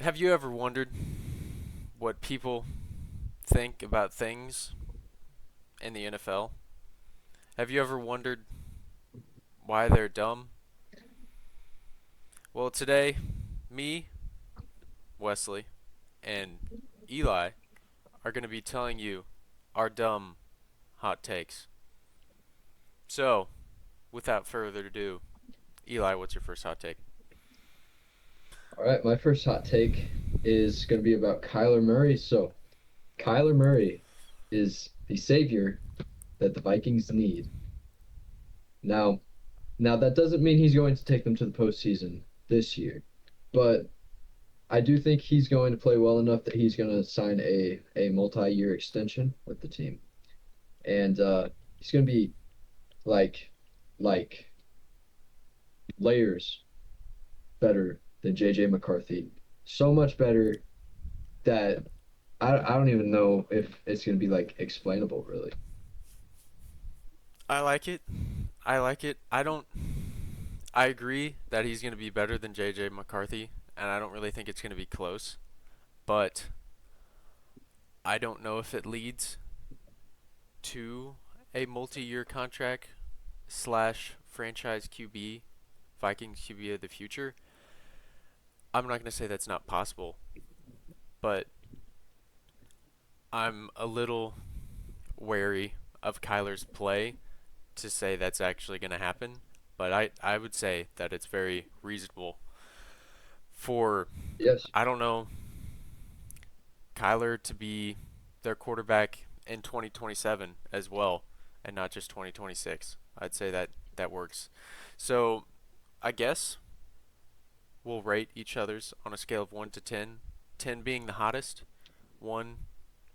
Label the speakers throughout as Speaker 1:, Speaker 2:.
Speaker 1: Have you ever wondered what people think about things in the NFL? Have you ever wondered why they're dumb? Well, today, me, Wesley, and Eli are going to be telling you our dumb hot takes. So, without further ado, Eli, what's your first hot take?
Speaker 2: All right, my first hot take is going to be about Kyler Murray. So, Kyler Murray is the savior that the Vikings need. Now, now that doesn't mean he's going to take them to the postseason this year, but I do think he's going to play well enough that he's going to sign a multi-year extension with the team, and he's going to be like like layers better than JJ McCarthy. So much better that I don't even know if it's gonna be like explainable really.
Speaker 1: I like it. I like it. I agree that he's going to be better than JJ McCarthy, and I don't really think it's going to be close, but I don't know if it leads to a multi-year contract slash franchise QB, Vikings QB of the future. I'm not going to say that's not possible, but I'm a little wary of Kyler's play to say that's actually going to happen. But I would say that it's very reasonable for,
Speaker 2: Yes.
Speaker 1: I don't know, Kyler to be their quarterback in 2027 as well, and not just 2026. I'd say that that works. So I guess we'll rate each other's on a scale of 1 to 10. 10 being the hottest, 1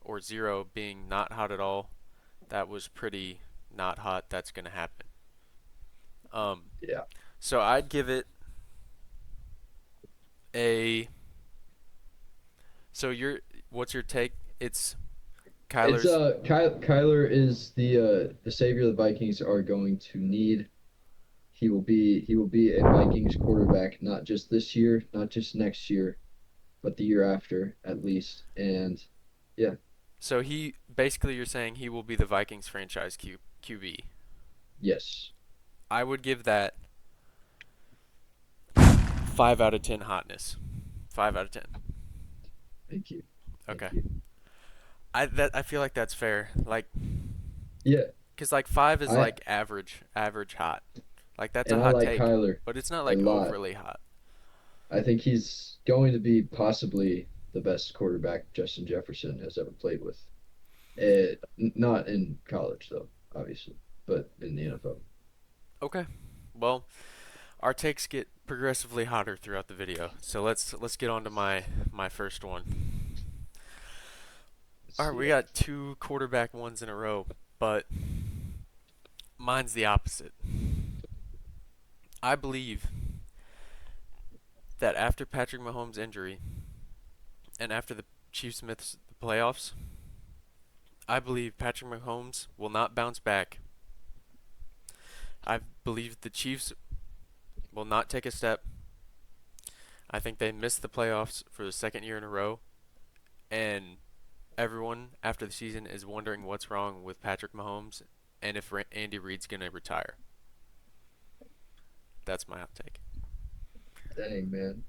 Speaker 1: or 0 being not hot at all. That was pretty not hot. That's going to happen. Um,
Speaker 2: Yeah.
Speaker 1: so I'd give it a. So what's your take? It's
Speaker 2: It's
Speaker 1: Kyler's.
Speaker 2: Kyler is the savior the Vikings are going to need. He will be a Vikings quarterback not just this year, not just next year, but the year after at least. And yeah,
Speaker 1: So he basically you're saying he will be the Vikings franchise QB.
Speaker 2: yes.
Speaker 1: I would give that 5 out of 10 hotness. 5 out of 10.
Speaker 2: Thank you. Thank
Speaker 1: Okay.
Speaker 2: you.
Speaker 1: I feel like that's fair. Like
Speaker 2: Yeah,
Speaker 1: cuz like 5 is
Speaker 2: I
Speaker 1: like average hot. Like that's a
Speaker 2: and I
Speaker 1: hot
Speaker 2: like
Speaker 1: take,
Speaker 2: Kyler
Speaker 1: but it's not
Speaker 2: a
Speaker 1: like
Speaker 2: lot.
Speaker 1: overly hot.
Speaker 2: I think he's going to be possibly the best quarterback Justin Jefferson has ever played with. Not in college though, obviously, but in the NFL.
Speaker 1: Okay. Well, our takes get progressively hotter throughout the video. So let's get on to my first one.
Speaker 2: Let's
Speaker 1: All right,
Speaker 2: see
Speaker 1: we
Speaker 2: it.
Speaker 1: got two quarterback ones in a row, but mine's the opposite. I believe that after Patrick Mahomes' injury and after the Chiefs miss the playoffs, I believe Patrick Mahomes will not bounce back. I believe the Chiefs will not take a step. I think they missed the playoffs for the second year in a row, and everyone after the season is wondering what's wrong with Patrick Mahomes and if Andy Reid's going to retire. That's my hot take.
Speaker 2: Dang man.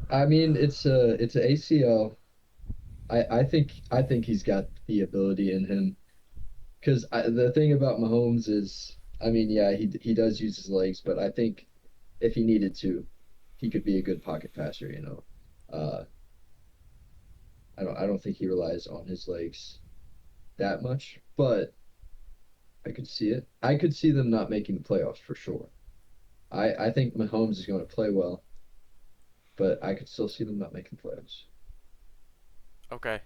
Speaker 2: I mean, it's a ACL. I think he's got the ability in him. Because the thing about Mahomes is, I mean, yeah, he does use his legs, but I think if he needed to, he could be a good pocket passer. Uh, I don't think he relies on his legs that much, but I could see it. I could see them not making the playoffs for sure. I think Mahomes is going to play well, but I could still see them not making the playoffs.
Speaker 1: Okay.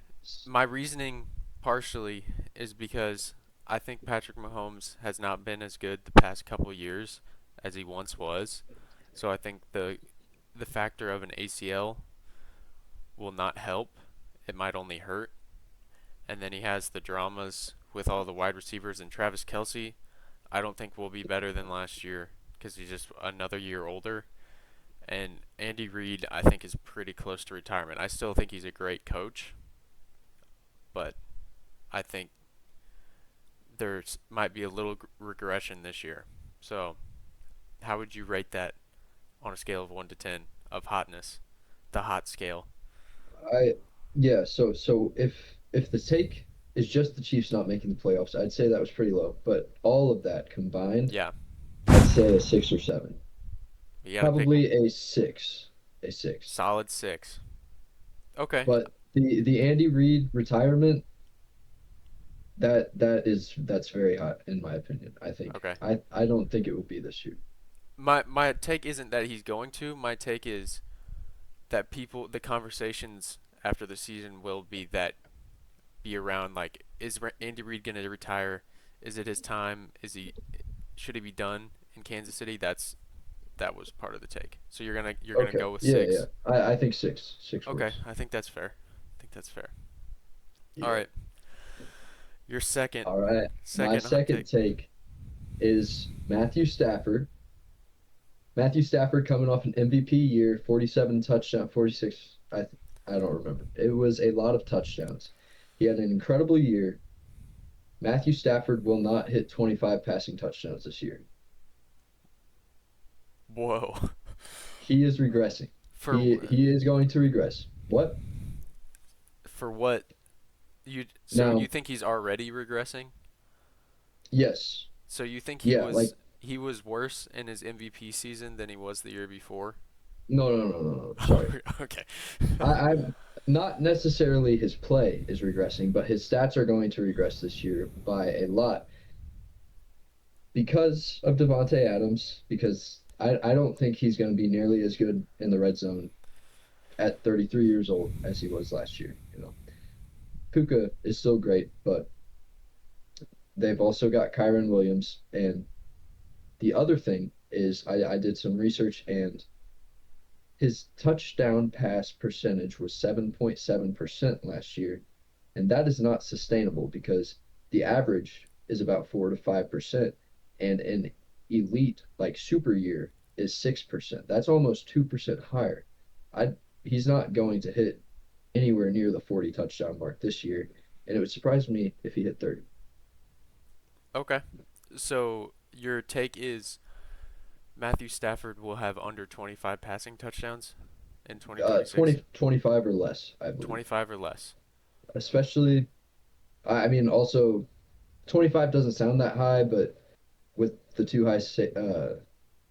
Speaker 1: My reasoning partially is because I think Patrick Mahomes has not been as good the past couple years as he once was. So I think the factor of an ACL will not help. It might only hurt. And then he has the dramas with all the wide receivers and Travis Kelsey. I don't think will be better than last year because he's just another year older. And Andy Reid, I think, is pretty close to retirement. I still think he's a great coach, but I think there's might be a little regression this year. So, how would you rate that on a scale of 1 to 10 of hotness? The hot scale.
Speaker 2: I yeah, so if the take is just the Chiefs not making the playoffs, I'd say that was pretty low. But all of that combined,
Speaker 1: Yeah,
Speaker 2: I'd say a 6 or 7.
Speaker 1: you got to pick
Speaker 2: Probably a 6. A 6.
Speaker 1: solid 6. Okay,
Speaker 2: But the Andy Reid retirement, that's very hot in my opinion. I think
Speaker 1: okay.
Speaker 2: I don't think it will be this year.
Speaker 1: My take isn't that he's going to. My take is that the conversations after the season will be around like, is Andy Reid going to retire? Is it his time? Should he be done in Kansas City? That was part of the take. So you're gonna
Speaker 2: Okay.
Speaker 1: go with
Speaker 2: Yeah, yeah.
Speaker 1: 6.
Speaker 2: I think 6. 6
Speaker 1: Okay,
Speaker 2: works.
Speaker 1: I think that's fair. I think that's fair. All
Speaker 2: Yeah.
Speaker 1: right, your second
Speaker 2: All right. My
Speaker 1: second hot
Speaker 2: second
Speaker 1: take.
Speaker 2: take is Matthew Stafford. Matthew Stafford coming off an MVP year, 47 touchdown, 46. I don't remember. It was a lot of touchdowns. He had an incredible year. Matthew Stafford will not hit 25 passing touchdowns this year.
Speaker 1: Whoa.
Speaker 2: He is regressing.
Speaker 1: For
Speaker 2: He is going to regress. What?
Speaker 1: for what so you
Speaker 2: Now,
Speaker 1: think he's already regressing?
Speaker 2: yes.
Speaker 1: So you think he
Speaker 2: Yeah, like
Speaker 1: was he was worse in his MVP season than he was the year before?
Speaker 2: no. Sorry.
Speaker 1: Okay.
Speaker 2: I'm not necessarily his play is regressing, but his stats are going to regress this year by a lot because of Devonte Adams, because I don't think he's going to be nearly as good in the red zone at 33 years old as he was last year. Puka is still great, but they've also got Kyron Williams. And the other thing is, I did some research, and his touchdown pass percentage was 7.7% last year. And that is not sustainable because the average is about 4 to 5%. And an elite, like super year, is 6%. That's almost 2% higher. I He's not going to hit anywhere near the 40 touchdown mark this year. And it would surprise me if he hit 30.
Speaker 1: Okay. So your take is Matthew Stafford will have under 25 passing touchdowns in 2026?
Speaker 2: 20, 25 or less, I believe.
Speaker 1: 25 or less.
Speaker 2: Especially, I mean, also 25 doesn't sound that high, but with the two high,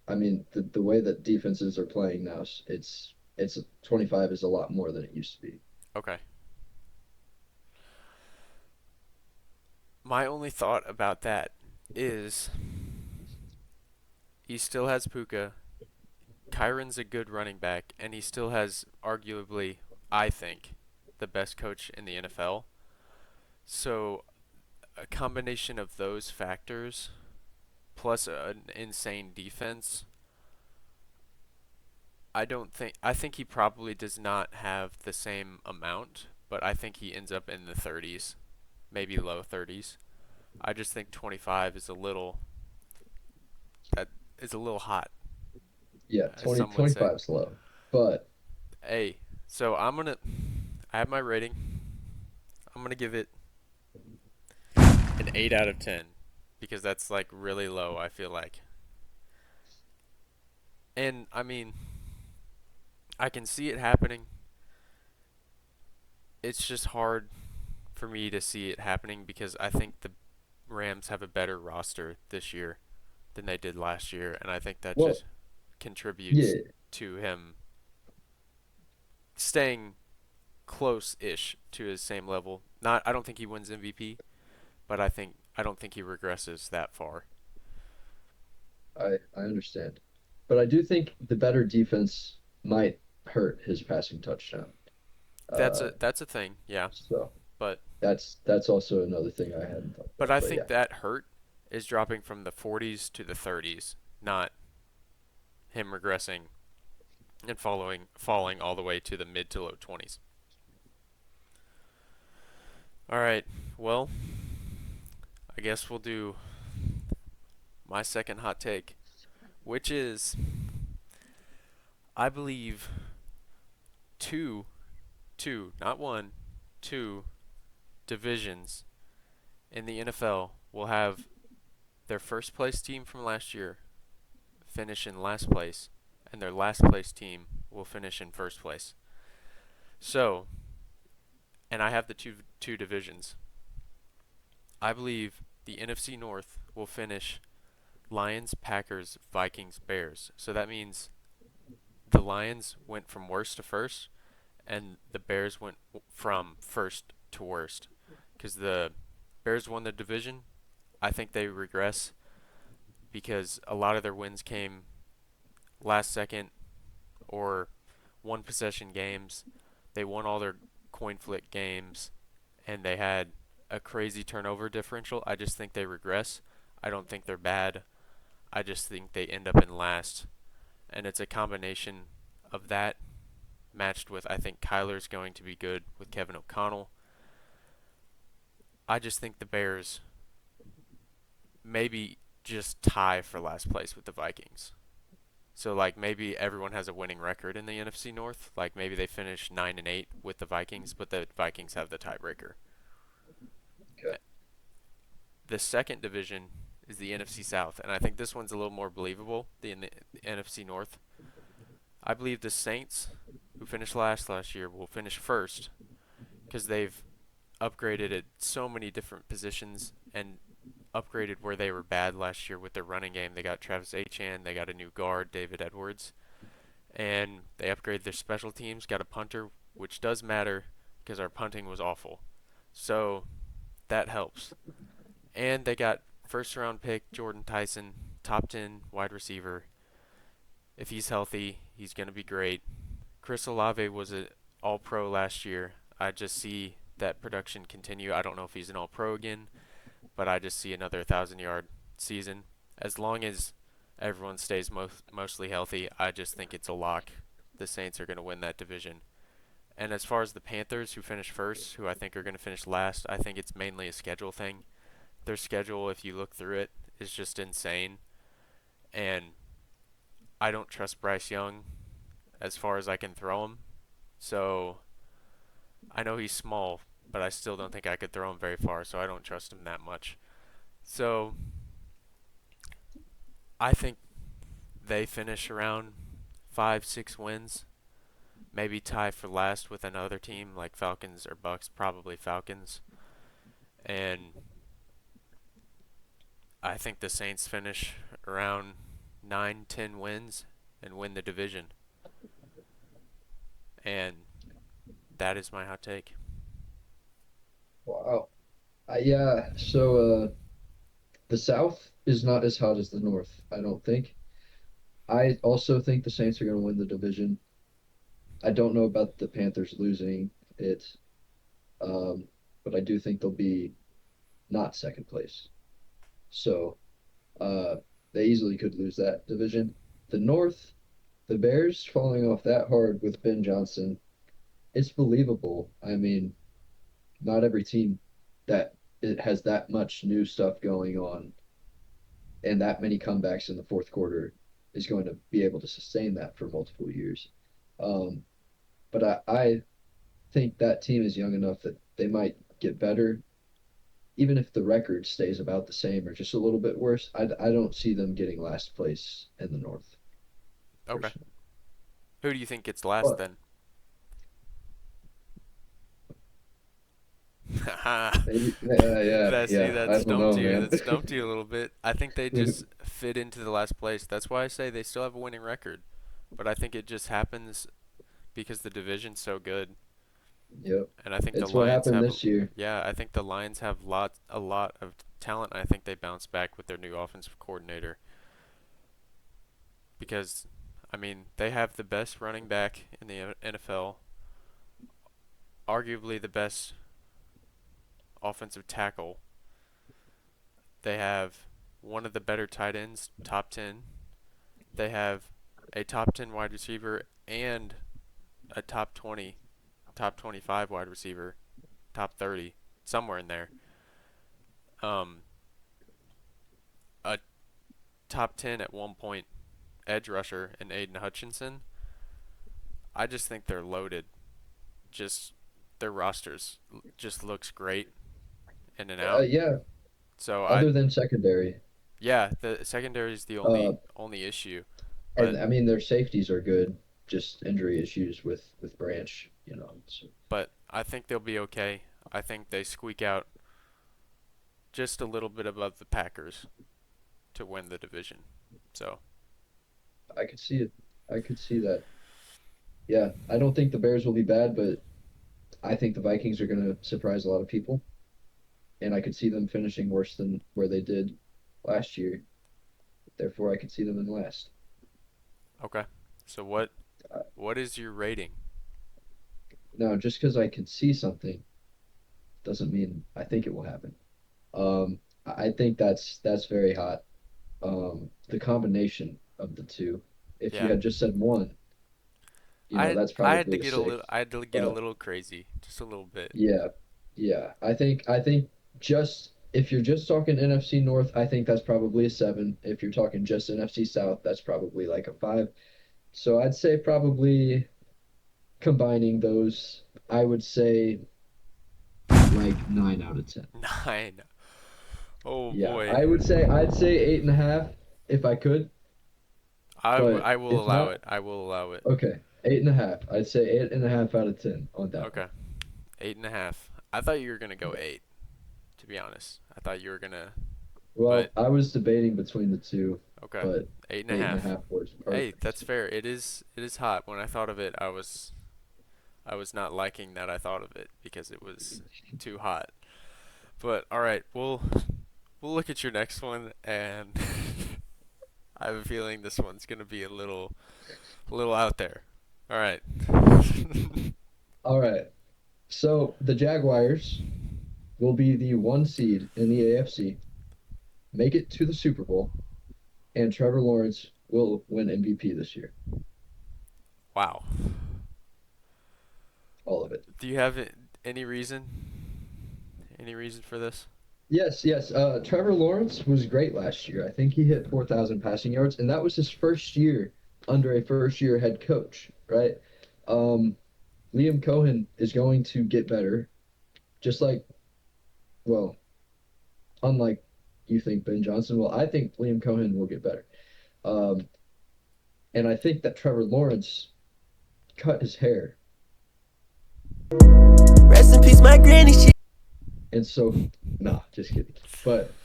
Speaker 2: I mean, the way that defenses are playing now, it's 25 is a lot more than it used to be.
Speaker 1: Okay. My only thought about that is he still has Puka. Kyron's a good running back, and he still has arguably, I think, the best coach in the NFL. So a combination of those factors plus an insane defense, I think he probably does not have the same amount, but I think he ends up in the 30s, maybe low 30s. I just think 25 is that is a little hot,
Speaker 2: Yeah,
Speaker 1: as
Speaker 2: 20,
Speaker 1: some would say.
Speaker 2: 25 is low, but
Speaker 1: Hey, so I have my rating. I'm gonna give it an 8 out of 10 because that's like really low, I feel like. And I mean, I can see it happening. It's just hard for me to see it happening because I think the Rams have a better roster this year than they did last year, and I think that
Speaker 2: well,
Speaker 1: just contributes
Speaker 2: yeah,
Speaker 1: to him staying close-ish to his same level. Not, I don't think he wins MVP, but I don't think he regresses that far.
Speaker 2: I understand, but I do think the better defense might hurt his passing touchdown. Uh,
Speaker 1: That's a thing, yeah.
Speaker 2: so
Speaker 1: But
Speaker 2: that's also another thing I hadn't thought
Speaker 1: but
Speaker 2: about.
Speaker 1: I
Speaker 2: But
Speaker 1: think
Speaker 2: yeah,
Speaker 1: that hurt is dropping from the 40s to the 30s, not him regressing and falling all the way to the mid to low 20s. All right. Well, I guess we'll do my second hot take, which is I believe two, not one, two divisions in the NFL will have their first place team from last year finish in last place, and their last place team will finish in first place. So, and I have the two divisions. I believe the NFC North will finish Lions, Packers, Vikings, Bears. So that means the Lions went from worst to first, and the Bears went from first to worst. Because the Bears won the division, I think they regress because a lot of their wins came last second or one possession games. They won all their coin flip games, and they had a crazy turnover differential. I just think they regress. I don't think they're bad. I just think they end up in last. And it's a combination of that matched with I think Kyler's going to be good with Kevin O'Connell. I just think the Bears maybe just tie for last place with the Vikings. So like maybe everyone has a winning record in the NFC North. Like maybe they finish 9-8 with the Vikings, but the Vikings have the tiebreaker.
Speaker 2: Okay.
Speaker 1: The second division is the NFC South, and I think this one's a little more believable than the NFC North. I believe the Saints, who finished last year, will finish first because they've upgraded at so many different positions and upgraded where they were bad last year with their running game. They got Travis Etienne, they got a new guard, David Edwards, and they upgraded their special teams, got a punter, which does matter because our punting was awful. So that helps. And they got first round pick Jordan Tyson, top 10 wide receiver. If he's healthy, he's going to be great. Chris Olave was an all pro last year. I just see that production continue. I don't know if he's an all pro again, but I just see another 1,000-yard season. As long as everyone stays mostly healthy, I just think it's a lock. The Saints are going to win that division. And as far as the Panthers, who finished first, who I think are going to finish last, I think it's mainly a schedule thing. Their schedule, if you look through it, is just insane. And I don't trust Bryce Young as far as I can throw him. So I know he's small, but I still don't think I could throw him very far, so I don't trust him that much. So I think they finish around 5, 6 wins, maybe tie for last with another team like Falcons or Bucks, probably Falcons. And I think the Saints finish around 9, 10 wins and win the division. And that is my hot take.
Speaker 2: Wow. Yeah. So the South is not as hot as the North, I don't think. I also think the Saints are going to win the division. I don't know about the Panthers losing it, um, but I do think they'll be not second place. So they easily could lose that division. The North, the Bears falling off that hard with Ben Johnson, it's believable. I mean, not every team that it has that much new stuff going on and that many comebacks in the fourth quarter is going to be able to sustain that for multiple years. Um, but I think that team is young enough that they might get better, even if the record stays about the same or just a little bit worse. I don't see them getting last place in the North,
Speaker 1: Okay.
Speaker 2: personally.
Speaker 1: Who do you think gets last
Speaker 2: But
Speaker 1: then?
Speaker 2: maybe,
Speaker 1: See,
Speaker 2: yeah.
Speaker 1: that
Speaker 2: I don't
Speaker 1: stumped
Speaker 2: know,
Speaker 1: you.
Speaker 2: man.
Speaker 1: That stumped you a little bit. I think they just fit into the last place. That's why I say they still have a winning record. But I think it just happens because the division's so good.
Speaker 2: Yep.
Speaker 1: And I think the
Speaker 2: It's what
Speaker 1: Lions
Speaker 2: happened
Speaker 1: have,
Speaker 2: this year.
Speaker 1: yeah, I think the Lions have a lot of talent. And I think they bounce back with their new offensive coordinator because, I mean, they have the best running back in the NFL, arguably the best offensive tackle. They have one of the better tight ends, top 10. They have a top 10 wide receiver and a top 20, top 25 wide receiver, top 30, somewhere in there. Um, a top 10 at one point edge rusher in Aiden Hutchinson, I just think they're loaded. Just their rosters just looks great in and out.
Speaker 2: Yeah.
Speaker 1: So I
Speaker 2: Other than secondary,
Speaker 1: yeah, the secondary is the
Speaker 2: uh,
Speaker 1: only issue.
Speaker 2: and
Speaker 1: But
Speaker 2: I mean their safeties are good. Just injury issues with Branch, So
Speaker 1: I think they'll be okay. I think they squeak out just a little bit above the Packers to win the division. So,
Speaker 2: I could see it. I could see that. Yeah, I don't think the Bears will be bad, but I think the Vikings are going to surprise a lot of people, and I could see them finishing worse than where they did last year. Therefore, I could see them in last.
Speaker 1: okay. So
Speaker 2: Uh,
Speaker 1: what is your rating?
Speaker 2: Now, just because I can see something doesn't mean I think it will happen. I think that's very hot. The combination of the two. If you
Speaker 1: Yeah.
Speaker 2: had just said one, that's
Speaker 1: I had to
Speaker 2: probably a
Speaker 1: get a little
Speaker 2: six.
Speaker 1: I had to get a
Speaker 2: But
Speaker 1: little crazy, just a little bit.
Speaker 2: yeah, yeah. I think just if you're just talking NFC North, I think that's probably a seven. If you're talking just NFC South, that's probably like a five. So I'd say probably combining those, I would say like 9 out of 10.
Speaker 1: 9. Oh
Speaker 2: Yeah,
Speaker 1: boy.
Speaker 2: I'd say 8.5 if I could, but
Speaker 1: I will
Speaker 2: if
Speaker 1: allow
Speaker 2: not,
Speaker 1: it. I will allow it.
Speaker 2: okay, 8.5. I'd say 8.5 out of 10 on that one.
Speaker 1: Okay. 8.5. I thought you were gonna go 8, to be honest. I thought you were gonna but
Speaker 2: Well, I was debating between the two,
Speaker 1: okay.
Speaker 2: but
Speaker 1: Eight and a
Speaker 2: eight and a
Speaker 1: half.
Speaker 2: half works
Speaker 1: Hey,
Speaker 2: perfect.
Speaker 1: that's fair. It is hot. When I thought of it, I was not liking that I thought of it because it was too hot. But all right, we'll look at your next one, and I have a feeling this one's gonna be a little out there. All right.
Speaker 2: All right. So the Jaguars will be the one seed in the AFC, make it to the Super Bowl, and Trevor Lawrence will win MVP this year.
Speaker 1: Wow.
Speaker 2: All of it.
Speaker 1: Do you have any reason? Any reason for this?
Speaker 2: Yes, yes. Trevor Lawrence was great last year. I think he hit 4,000 passing yards, and that was his first year under a first-year head coach, right? Um, Liam Cohen is going to get better, just like, well, unlike you think Ben Johnson will. I think Liam Cohen will get better. Um, and I think that Trevor Lawrence cut his hair.
Speaker 3: Rest in peace, my granny.
Speaker 2: And so, nah, just kidding. But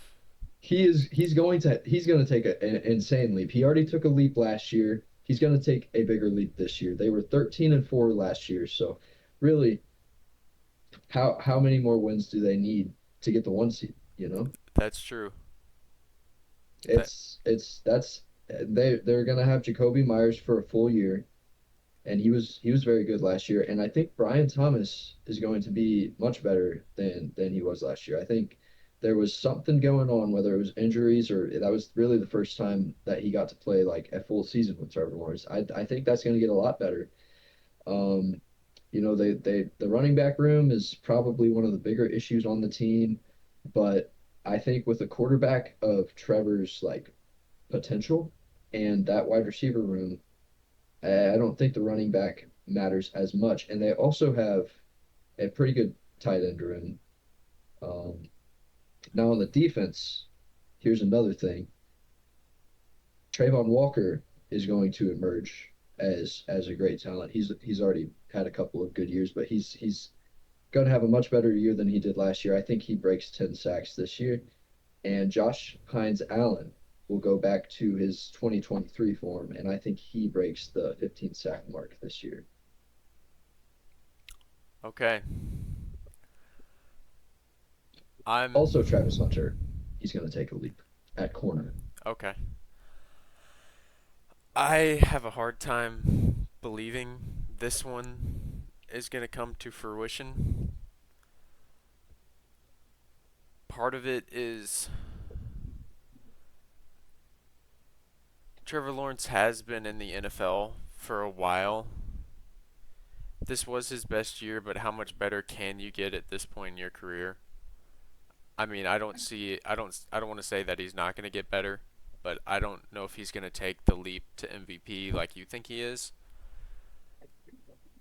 Speaker 2: he's going to take an insane leap. He already took a leap last year. He's going to take a bigger leap this year. They were 13-4 last year, so really, how many more wins do they need to get the one seed?
Speaker 1: That's true. That
Speaker 2: It's that's they're going to have Jacoby Myers for a full year, and he was very good last year. And I think Brian Thomas is going to be much better than he was last year. I think there was something going on, whether it was injuries or that was really the first time that he got to play like a full season with Trevor Lawrence. I think that's going to get a lot better. Um, the running back room is probably one of the bigger issues on the team, but I think with a quarterback of Trevor's like potential and that wide receiver room, I don't think the running back matters as much. And they also have a pretty good tight end room. Um, Now on the defense, here's another thing. Trayvon Walker is going to emerge as a great talent. He's already had a couple of good years, but he's going to have a much better year than he did last year. I think he breaks 10 sacks this year. And Josh Hines Allen will go back to his 2023 form, and I think he breaks the 15 sack mark this year.
Speaker 1: okay. I'm
Speaker 2: Also, Travis Hunter, he's going to take a leap at corner.
Speaker 1: okay. I have a hard time believing this one is going to come to fruition. Part of it is Trevor Lawrence has been in the NFL for a while. This was his best year, but how much better can you get at this point in your career? I mean, I don't want to say that he's not going to get better, but I don't know if he's going to take the leap to MVP like you think he is.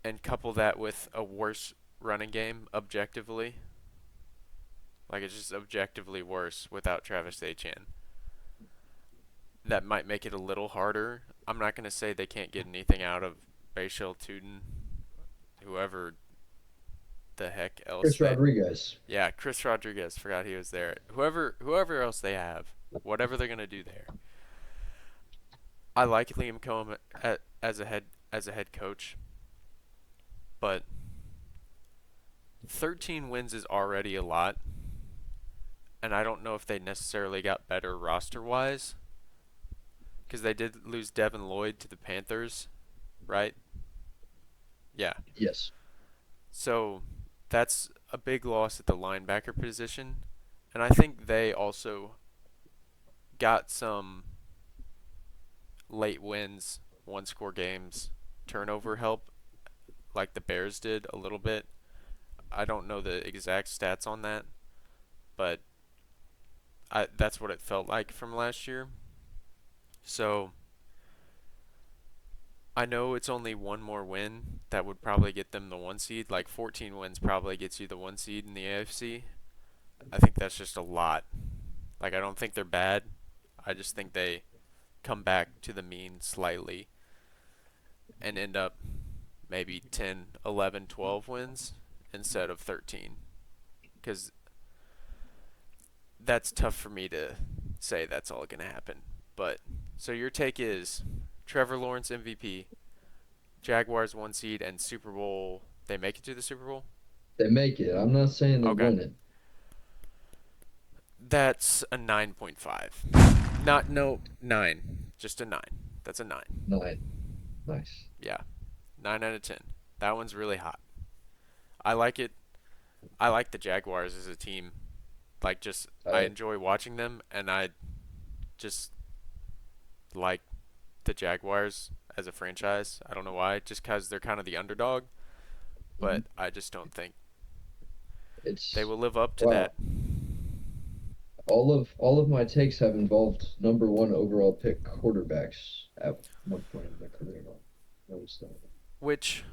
Speaker 1: and couple that with a worse running game objectively, like it's just objectively worse without Travis Etienne, that might make it a little harder. I'm not going to say they can't get anything out of Bashal Tuden, whoever the heck else
Speaker 2: Chris
Speaker 1: they.
Speaker 2: Rodriguez.
Speaker 1: Yeah, Chris Rodriguez. Forgot he was there. Whoever else they have, whatever they're gonna do there. I like Liam Cohen as a head coach, but 13 wins is already a lot, and I don't know if they necessarily got better roster wise because they did lose Devin Lloyd to the Panthers, right? Yeah.
Speaker 2: Yes.
Speaker 1: So that's a big loss at the linebacker position, and I think they also got some late wins, one score games, turnover help like the Bears did a little bit. I don't know the exact stats on that, but that's what it felt like from last year. So I know it's only one more win that would probably get them the one seed. Like 14 wins probably gets you the one seed in the AFC. I think that's just a lot. Like I don't think they're bad. I just think they come back to the mean slightly and end up maybe 10, 11, 12 wins instead of 13. Because that's tough for me to say that's all going to happen. But so your take is Trevor Lawrence MVP, Jaguars one seed, and Super Bowl. They make it to the Super Bowl?
Speaker 2: They make it. I'm not saying they
Speaker 1: Okay.
Speaker 2: win it.
Speaker 1: That's a 9.5. Not, no, 9. Just a 9. That's a 9.
Speaker 2: 9. Nice.
Speaker 1: Yeah. 9 out of 10. That one's really hot. I like it. I like the Jaguars as a team. Like, just, I
Speaker 2: I
Speaker 1: enjoy watching them, and I just like the Jaguars as a franchise. I don't know why, just because they're kind of the underdog,
Speaker 2: mhm.
Speaker 1: but I just don't think they
Speaker 2: It's
Speaker 1: will live up to that.
Speaker 2: wow. All of my takes have involved number one overall pick quarterbacks at one point in their career. Notice that.
Speaker 1: Which,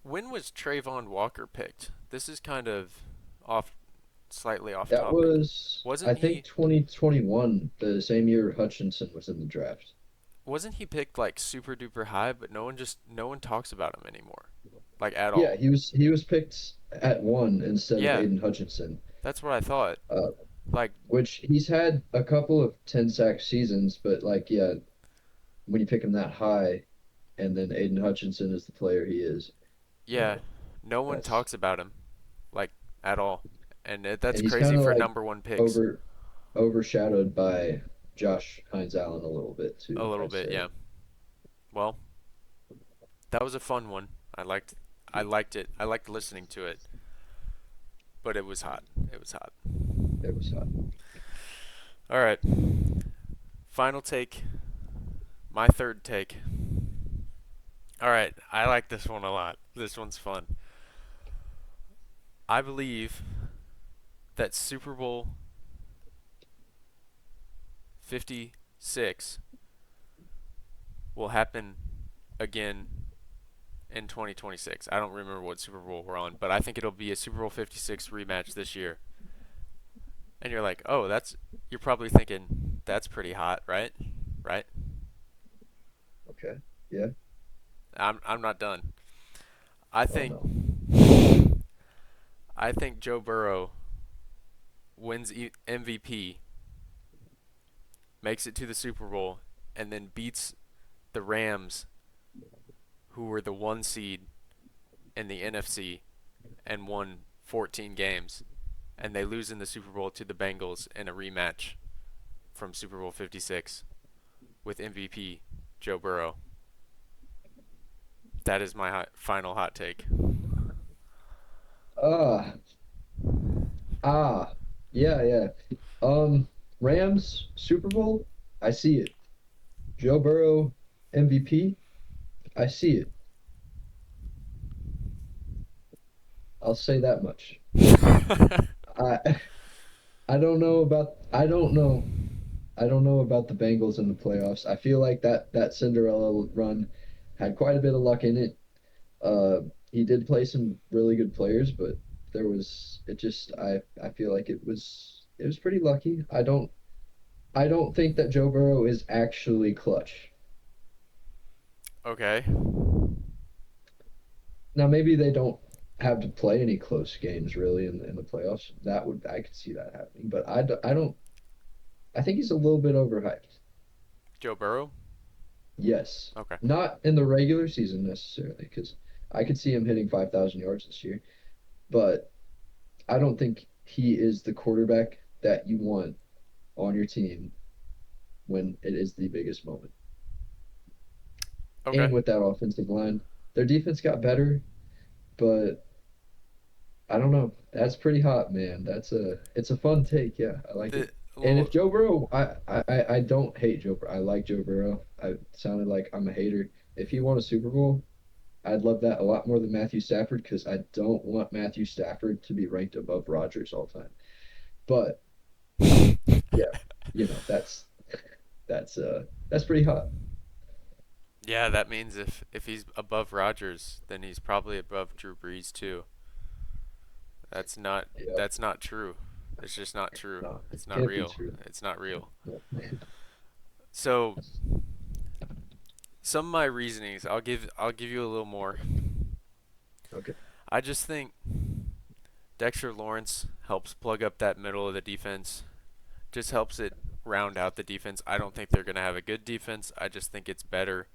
Speaker 1: when was Trayvon Walker picked? This is kind of off, slightly off
Speaker 2: That
Speaker 1: topic.
Speaker 2: was, I
Speaker 1: Wasn't
Speaker 2: think,
Speaker 1: he?
Speaker 2: 2021, the same year Hutchinson was in the draft.
Speaker 1: Wasn't he picked like super duper high? But no one talks about him anymore, like at
Speaker 2: Yeah,
Speaker 1: all.
Speaker 2: he was picked at one instead of
Speaker 1: Yeah,
Speaker 2: Aiden Hutchinson,
Speaker 1: that's what I thought.
Speaker 2: uh,
Speaker 1: Like,
Speaker 2: which he's had a couple of 10 sack seasons, but like, yeah, when you pick him that high, and then Aiden Hutchinson is the player he is,
Speaker 1: yeah,
Speaker 2: uh,
Speaker 1: no one
Speaker 2: that's
Speaker 1: talks about him, like at all, and that's
Speaker 2: and he's
Speaker 1: crazy
Speaker 2: kind of
Speaker 1: for
Speaker 2: like
Speaker 1: number one picks.
Speaker 2: over overshadowed by Josh Hines Allen a little bit
Speaker 1: A
Speaker 2: too,
Speaker 1: little
Speaker 2: I'd
Speaker 1: bit,
Speaker 2: say.
Speaker 1: yeah. Well, that was a fun one. I liked it. I liked listening to it, but it was hot. It was hot.
Speaker 2: It was hot.
Speaker 1: All right, final take. My third take. All right, I like this one a lot. This one's fun. I believe that Super Bowl 56 will happen again in 2026. I don't remember what Super Bowl we're on, but I think it'll be a Super Bowl 56 rematch this year. And you're like, "Oh, that's you're probably thinking that's pretty hot, right?" Right?
Speaker 2: Okay. Yeah.
Speaker 1: I'm not done. I
Speaker 2: Oh
Speaker 1: think
Speaker 2: no.
Speaker 1: I think Joe Burrow wins MVP, makes it to the Super Bowl, and then beats the Rams, who were the one seed in the NFC and won 14 games, and they lose in the Super Bowl to the Bengals in a rematch from Super Bowl 56 with MVP Joe Burrow. That is my final hot take.
Speaker 2: Ah, ah, yeah, yeah. Um, Rams Super Bowl. I see it. Joe Burrow MVP. I see it. I'll say that much. I I don't know about I don't know about the Bengals in the playoffs. I feel like that Cinderella run had quite a bit of luck in it. he did play some really good players, but I feel like it was pretty lucky. I don't think that Joe Burrow is actually clutch.
Speaker 1: Okay.
Speaker 2: Now maybe they don't have to play any close games really in the playoffs. That would I could see that happening, but I don't I think he's a little bit overhyped.
Speaker 1: Joe Burrow?
Speaker 2: Yes.
Speaker 1: Okay.
Speaker 2: Not in the regular season necessarily, because I could see him hitting 5,000 yards this year, but I don't think he is the quarterback that you want on your team when it is the biggest moment.
Speaker 1: Okay.
Speaker 2: And with that offensive line, their defense got better, but I don't know. That's pretty hot, man. It's a fun take. Yeah, I like
Speaker 1: The
Speaker 2: it. And if
Speaker 1: well,
Speaker 2: Joe Burrow, I don't hate Joe Burrow. I like Joe Burrow. I sounded like I'm a hater. If he won a Super Bowl, I'd love that a lot more than Matthew Stafford because I don't want Matthew Stafford to be ranked above Rodgers all time. But yeah, you know, that's pretty hot.
Speaker 1: yeah, that means if he's above Rodgers, then he's probably above Drew Brees too. That's not
Speaker 2: Yeah,
Speaker 1: that's not true. It's just not true.
Speaker 2: no, it
Speaker 1: It's not
Speaker 2: can't be
Speaker 1: real.
Speaker 2: true.
Speaker 1: It's not real.
Speaker 2: No.
Speaker 1: So, some of my reasonings, I'll give you a little more.
Speaker 2: Okay.
Speaker 1: I just think Dexter Lawrence helps plug up that middle of the defense. Just helps it round out the defense. I don't think they're going to have a good defense. I just think it's better.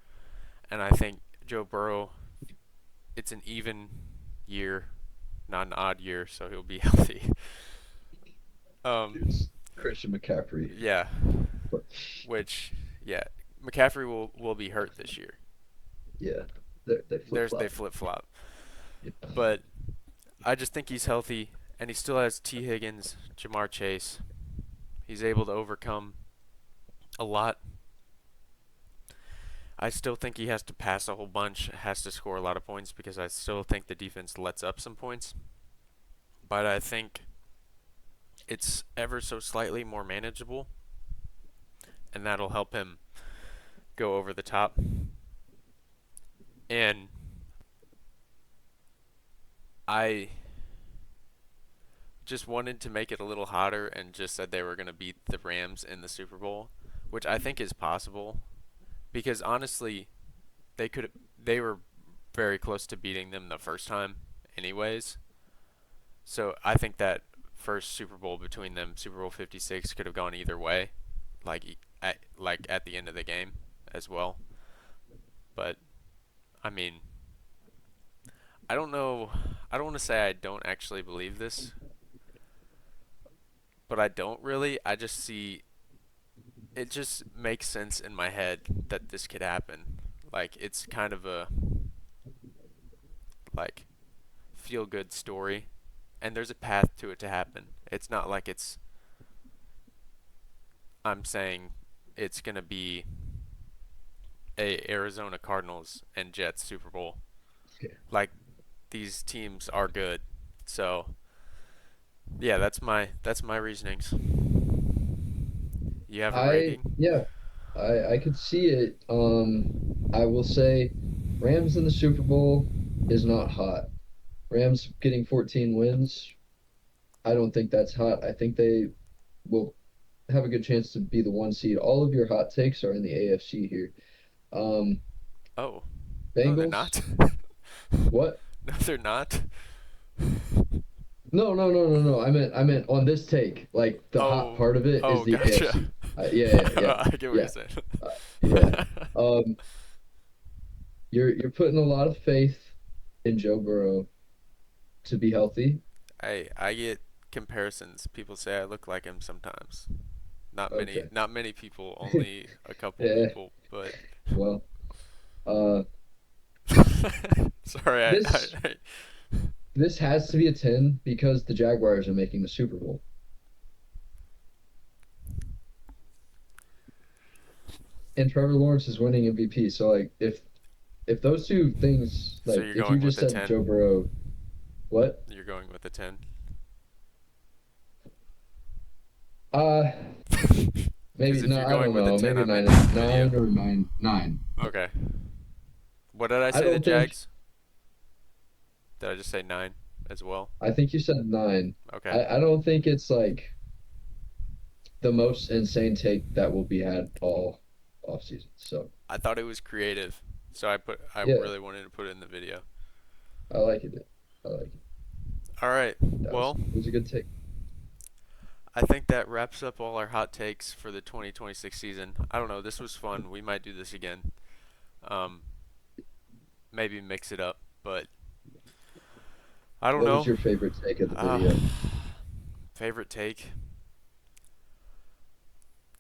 Speaker 1: And I think Joe Burrow, it's an even year, not an odd year, so he'll be healthy. Um,
Speaker 2: It's Christian McCaffrey.
Speaker 1: yeah,
Speaker 2: But
Speaker 1: which, yeah, McCaffrey will be hurt this year.
Speaker 2: yeah, they flip
Speaker 1: They
Speaker 2: flop.
Speaker 1: flip flop.
Speaker 2: Yeah.
Speaker 1: But I just think he's healthy, and he still has T. Higgins, Jamar Chase. He's able to overcome a lot. I still think he has to pass a whole bunch, has to score a lot of points because I still think the defense lets up some points. But I think it's ever so slightly more manageable, and that'll help him go over the top. And I just wanted to make it a little hotter and just said they were going to beat the Rams in the Super Bowl, which I think is possible because honestly, they were very close to beating them the first time anyways. So I think that first Super Bowl between them, Super Bowl 56, could have gone either way, like at the end of the game as well. But I mean, I don't know. I don't want to say I don't actually believe this, but I don't really. I just see it just makes sense in my head that this could happen. Like it's kind of a like feel good story and there's a path to it to happen. It's not like I'm saying it's going to be a Arizona Cardinals and Jets Super Bowl.
Speaker 2: Yeah.
Speaker 1: Like these teams are good. So, yeah, that's my reasonings. You have a rating?
Speaker 2: Yeah, I could see it. I will say Rams in the Super Bowl is not hot. Rams getting 14 wins, I don't think that's hot. I think they will have a good chance to be the one seed. All of your hot takes are in the AFC here. Um,
Speaker 1: Oh, no they're
Speaker 2: Bengals,
Speaker 1: not.
Speaker 2: what?
Speaker 1: No they're not.
Speaker 2: No. I meant on this take. Like the hot
Speaker 1: Oh,
Speaker 2: part of it is
Speaker 1: oh,
Speaker 2: the
Speaker 1: gotcha.
Speaker 2: AFC.
Speaker 1: I get what you're
Speaker 2: Yeah,
Speaker 1: saying.
Speaker 2: yeah. Um, you're putting a lot of faith in Joe Burrow to be healthy.
Speaker 1: I get comparisons. People say I look like him sometimes.
Speaker 2: Okay.
Speaker 1: Not many people, only a couple
Speaker 2: Yeah.
Speaker 1: people, but
Speaker 2: Well, uh,
Speaker 1: sorry,
Speaker 2: this this has to be a 10 because the Jaguars are making the Super Bowl and Trevor Lawrence is winning MVP. So like if those two things
Speaker 1: so
Speaker 2: like
Speaker 1: you're
Speaker 2: if you
Speaker 1: going with
Speaker 2: just
Speaker 1: a
Speaker 2: said
Speaker 1: 10?
Speaker 2: Joe Burrow, what?
Speaker 1: You're going with a 10?
Speaker 2: Uh,
Speaker 1: Because
Speaker 2: maybe
Speaker 1: if
Speaker 2: no,
Speaker 1: you're
Speaker 2: I
Speaker 1: going
Speaker 2: don't
Speaker 1: with a
Speaker 2: know.
Speaker 1: 10,
Speaker 2: Maybe
Speaker 1: I'm ending the video.
Speaker 2: nine or nine.
Speaker 1: Okay. What did I
Speaker 2: I
Speaker 1: say? The
Speaker 2: don't think
Speaker 1: Jags? Did I just say 9 as well?
Speaker 2: I think you said 9.
Speaker 1: Okay.
Speaker 2: I don't think it's like the most insane take that will be had all off season. So
Speaker 1: I thought it was creative, so I
Speaker 2: yeah,
Speaker 1: really wanted to put it in the video.
Speaker 2: I like it. I like it.
Speaker 1: All right.
Speaker 2: That
Speaker 1: Well,
Speaker 2: was a good take.
Speaker 1: I think that wraps up all our hot takes for the 2026 season. I don't know. This was fun. We might do this again. Um, maybe mix it up, but I don't
Speaker 2: What was
Speaker 1: know.
Speaker 2: your favorite take of the
Speaker 1: Uh,
Speaker 2: video?
Speaker 1: favorite take?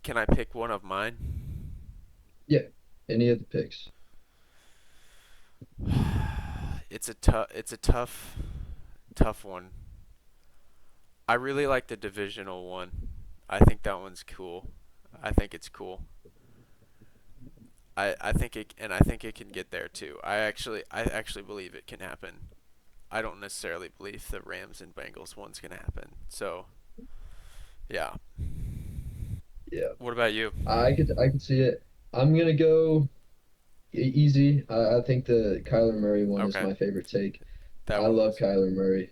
Speaker 1: Can I pick one of mine?
Speaker 2: Yeah, any of the picks.
Speaker 1: It's a tough one. I really like the divisional one. I think that one's cool. I think it's cool. I think it can get there too. I actually believe it can happen. I don't necessarily believe the Rams and Bengals one's gonna happen. So yeah.
Speaker 2: Yeah,
Speaker 1: What about you?
Speaker 2: I could see it. I'm gonna go easy. I think the Kyler Murray one is
Speaker 1: Okay,
Speaker 2: my favorite take.
Speaker 1: that
Speaker 2: I
Speaker 1: one
Speaker 2: love
Speaker 1: was.
Speaker 2: Kyler Murray.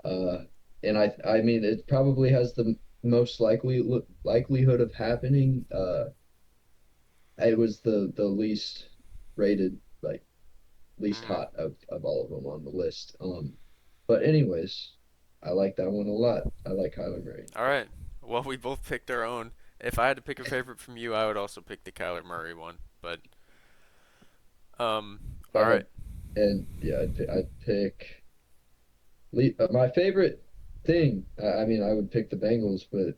Speaker 2: Uh, and I mean it probably has the most likelihood of happening. It was the least rated, like least
Speaker 1: Mhm.
Speaker 2: hot of all of them on the list. But anyways, I like that one a lot. I like Kyler Murray.
Speaker 1: All right. Well, we both picked our own. If I had to pick a favorite from you, I would also pick the Kyler Murray one. But
Speaker 2: If
Speaker 1: all
Speaker 2: I
Speaker 1: right.
Speaker 2: had, and yeah, I'd pick my favorite thing. I mean, I would pick the Bengals, but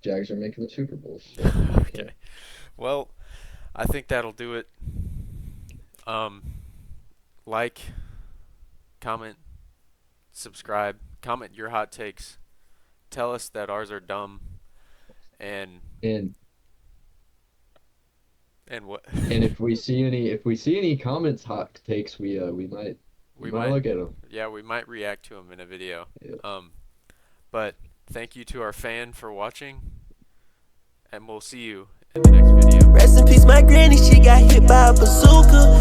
Speaker 2: Jags are making the Super Bowl, so I can't.
Speaker 1: Okay. Well, I think that'll do it. Um, like, comment, subscribe, comment your hot takes. Tell us that ours are dumb and
Speaker 2: And
Speaker 1: what
Speaker 2: and if we see any comments, hot takes, we
Speaker 1: we
Speaker 2: might
Speaker 1: might
Speaker 2: look at them.
Speaker 1: yeah, we might react to them in a video.
Speaker 2: Yeah.
Speaker 1: Um, but thank you to our fan for watching, and we'll see you in the next video.
Speaker 3: Rest in peace, my granny, she got hit by a bazooka.